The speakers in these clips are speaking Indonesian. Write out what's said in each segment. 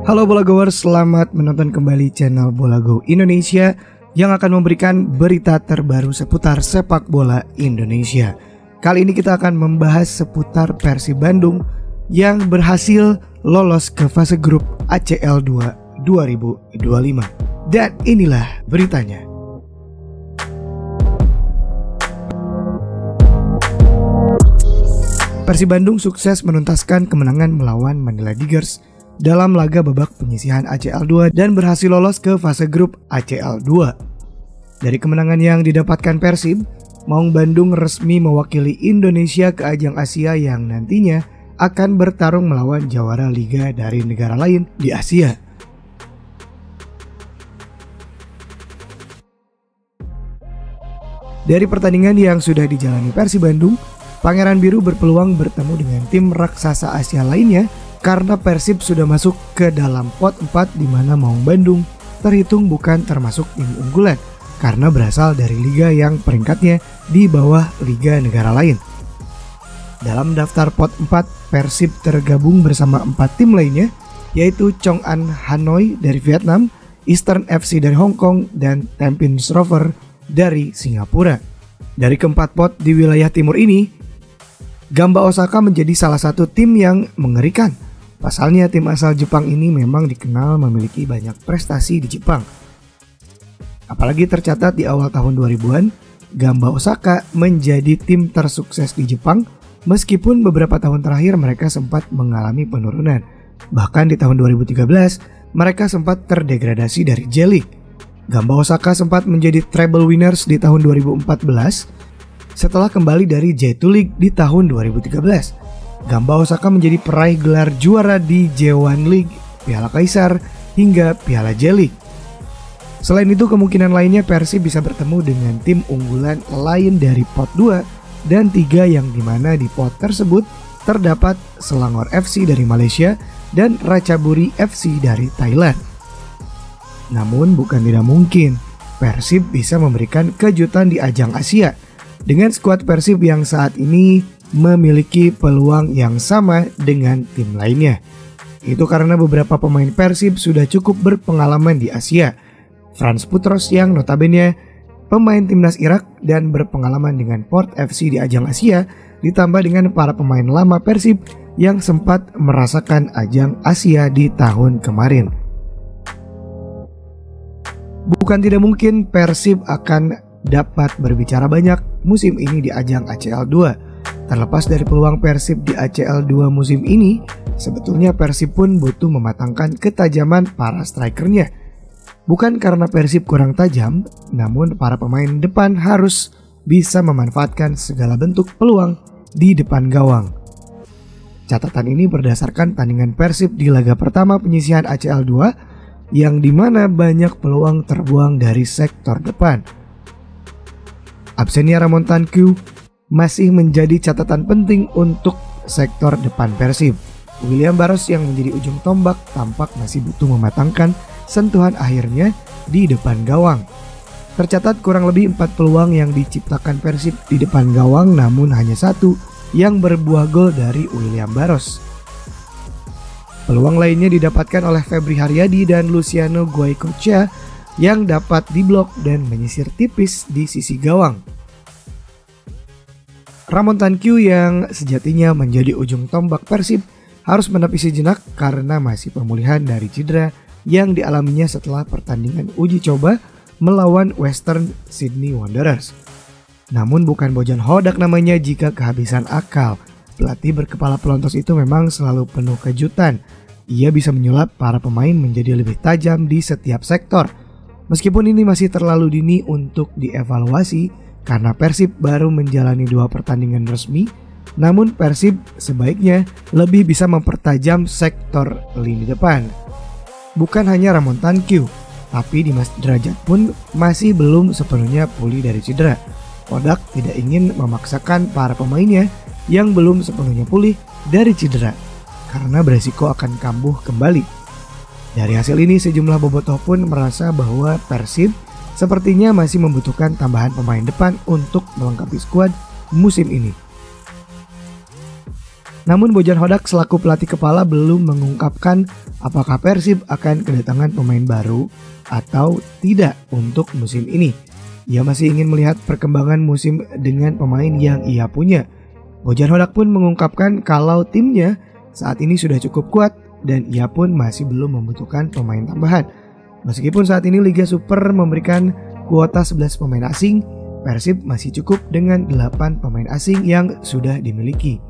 Halo Bolagoers, selamat menonton kembali channel Bolago Indonesia yang akan memberikan berita terbaru seputar sepak bola Indonesia. Kali ini kita akan membahas seputar Persib Bandung yang berhasil lolos ke fase grup ACL 2 2025. Dan inilah beritanya. Persib Bandung sukses menuntaskan kemenangan melawan Manila Tigers dalam laga babak penyisihan ACL 2 dan berhasil lolos ke fase grup ACL 2. Dari kemenangan yang didapatkan Persib, Maung Bandung resmi mewakili Indonesia ke ajang Asia yang nantinya akan bertarung melawan jawara liga dari negara lain di Asia. Dari pertandingan yang sudah dijalani Persib Bandung, Pangeran Biru berpeluang bertemu dengan tim raksasa Asia lainnya karena Persib sudah masuk ke dalam pot 4 di mana Maung Bandung terhitung bukan termasuk tim unggulan karena berasal dari liga yang peringkatnya di bawah liga negara lain. Dalam daftar pot 4, Persib tergabung bersama 4 tim lainnya yaitu Chong An Hanoi dari Vietnam, Eastern FC dari Hong Kong, dan Tampines Rover dari Singapura. Dari keempat pot di wilayah timur ini, Gamba Osaka menjadi salah satu tim yang mengerikan. Pasalnya tim asal Jepang ini memang dikenal memiliki banyak prestasi di Jepang. Apalagi tercatat di awal tahun 2000-an, Gamba Osaka menjadi tim tersukses di Jepang meskipun beberapa tahun terakhir mereka sempat mengalami penurunan. Bahkan di tahun 2013, mereka sempat terdegradasi dari J-League. Gamba Osaka sempat menjadi treble winners di tahun 2014 setelah kembali dari J2 League di tahun 2013. Gamba Osaka menjadi peraih gelar juara di J1 League, Piala Kaisar, hingga Piala J-League. Selain itu, kemungkinan lainnya Persib bisa bertemu dengan tim unggulan lain dari pot 2 dan 3 yang dimana di pot tersebut terdapat Selangor FC dari Malaysia dan Ratchaburi FC dari Thailand. Namun bukan tidak mungkin Persib bisa memberikan kejutan di ajang Asia dengan skuad Persib yang saat ini memiliki peluang yang sama dengan tim lainnya. Itu karena beberapa pemain Persib sudah cukup berpengalaman di Asia. Frans Putros yang notabene pemain timnas Irak dan berpengalaman dengan Port FC di ajang Asia, ditambah dengan para pemain lama Persib yang sempat merasakan ajang Asia di tahun kemarin. Bukan tidak mungkin Persib akan dapat berbicara banyak musim ini di ajang ACL 2. Terlepas dari peluang Persib di ACL 2 musim ini, sebetulnya Persib pun butuh mematangkan ketajaman para strikernya. Bukan karena Persib kurang tajam, namun para pemain depan harus bisa memanfaatkan segala bentuk peluang di depan gawang. Catatan ini berdasarkan tandingan Persib di laga pertama penyisihan ACL 2 yang dimana banyak peluang terbuang dari sektor depan. Absennya Ramon Tanque masih menjadi catatan penting untuk sektor depan Persib. William Barros yang menjadi ujung tombak tampak masih butuh mematangkan sentuhan akhirnya di depan gawang. Tercatat kurang lebih 4 peluang yang diciptakan Persib di depan gawang, namun hanya 1 yang berbuah gol dari William Barros. Peluang lainnya didapatkan oleh Febri Haryadi dan Luciano Goicoechea yang dapat diblok dan menyisir tipis di sisi gawang. Ramon Tanque yang sejatinya menjadi ujung tombak Persib harus menepis sejenak karena masih pemulihan dari cedera yang dialaminya setelah pertandingan uji coba melawan Western Sydney Wanderers. Namun bukan Bojan Hodak namanya jika kehabisan akal. Pelatih berkepala pelontos itu memang selalu penuh kejutan. Ia bisa menyulap para pemain menjadi lebih tajam di setiap sektor. Meskipun ini masih terlalu dini untuk dievaluasi karena Persib baru menjalani 2 pertandingan resmi, namun Persib sebaiknya lebih bisa mempertajam sektor lini depan. Bukan hanya Ramon Tanque, tapi Dimas Derajat pun masih belum sepenuhnya pulih dari cedera. Hodak tidak ingin memaksakan para pemainnya yang belum sepenuhnya pulih dari cedera karena beresiko akan kambuh kembali. Dari hasil ini sejumlah bobotoh pun merasa bahwa Persib sepertinya masih membutuhkan tambahan pemain depan untuk melengkapi skuad musim ini. Namun Bojan Hodak selaku pelatih kepala belum mengungkapkan apakah Persib akan kedatangan pemain baru atau tidak untuk musim ini. Ia masih ingin melihat perkembangan musim dengan pemain yang ia punya. Bojan Hodak pun mengungkapkan kalau timnya saat ini sudah cukup kuat dan ia pun masih belum membutuhkan pemain tambahan. Meskipun saat ini Liga Super memberikan kuota 11 pemain asing, Persib masih cukup dengan 8 pemain asing yang sudah dimiliki.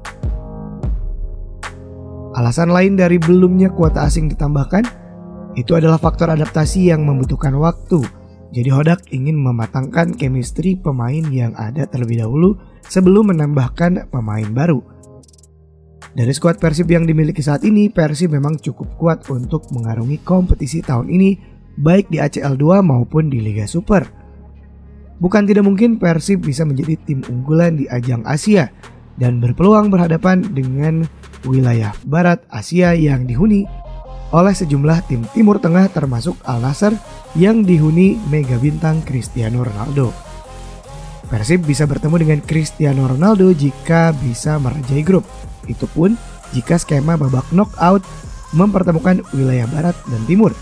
Alasan lain dari belumnya kuota asing ditambahkan, itu adalah faktor adaptasi yang membutuhkan waktu. Jadi Hodak ingin mematangkan chemistry pemain yang ada terlebih dahulu sebelum menambahkan pemain baru. Dari skuad Persib yang dimiliki saat ini, Persib memang cukup kuat untuk mengarungi kompetisi tahun ini, baik di ACL 2 maupun di Liga Super. Bukan tidak mungkin Persib bisa menjadi tim unggulan di ajang Asia dan berpeluang berhadapan dengan wilayah Barat Asia yang dihuni oleh sejumlah tim Timur Tengah termasuk Al Nassr yang dihuni mega bintang Cristiano Ronaldo. Persib bisa bertemu dengan Cristiano Ronaldo jika bisa merajai grup. Itu pun jika skema babak knockout mempertemukan wilayah Barat dan Timur.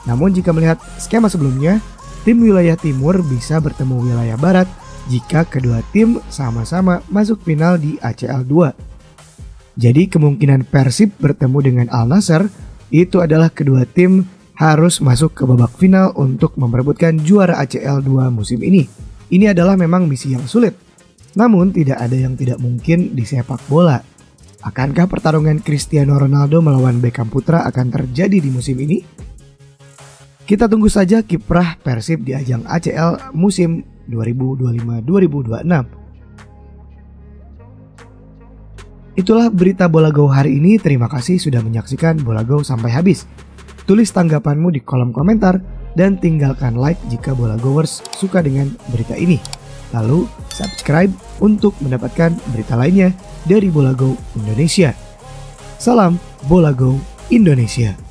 Namun jika melihat skema sebelumnya, tim wilayah Timur bisa bertemu wilayah Barat jika kedua tim sama-sama masuk final di ACL 2. Jadi kemungkinan Persib bertemu dengan Al Nassr itu adalah kedua tim harus masuk ke babak final untuk memperebutkan juara ACL 2 musim ini. Ini adalah memang misi yang sulit. Namun tidak ada yang tidak mungkin di sepak bola. Akankah pertarungan Cristiano Ronaldo melawan Beckham Putra akan terjadi di musim ini? Kita tunggu saja kiprah Persib di ajang ACL musim 2025-2026. Itulah berita Bola Go hari ini. Terima kasih sudah menyaksikan Bola Go sampai habis. Tulis tanggapanmu di kolom komentar dan tinggalkan like jika Bola Goers suka dengan berita ini. Lalu subscribe untuk mendapatkan berita lainnya dari Bola Go Indonesia. Salam Bola Go Indonesia.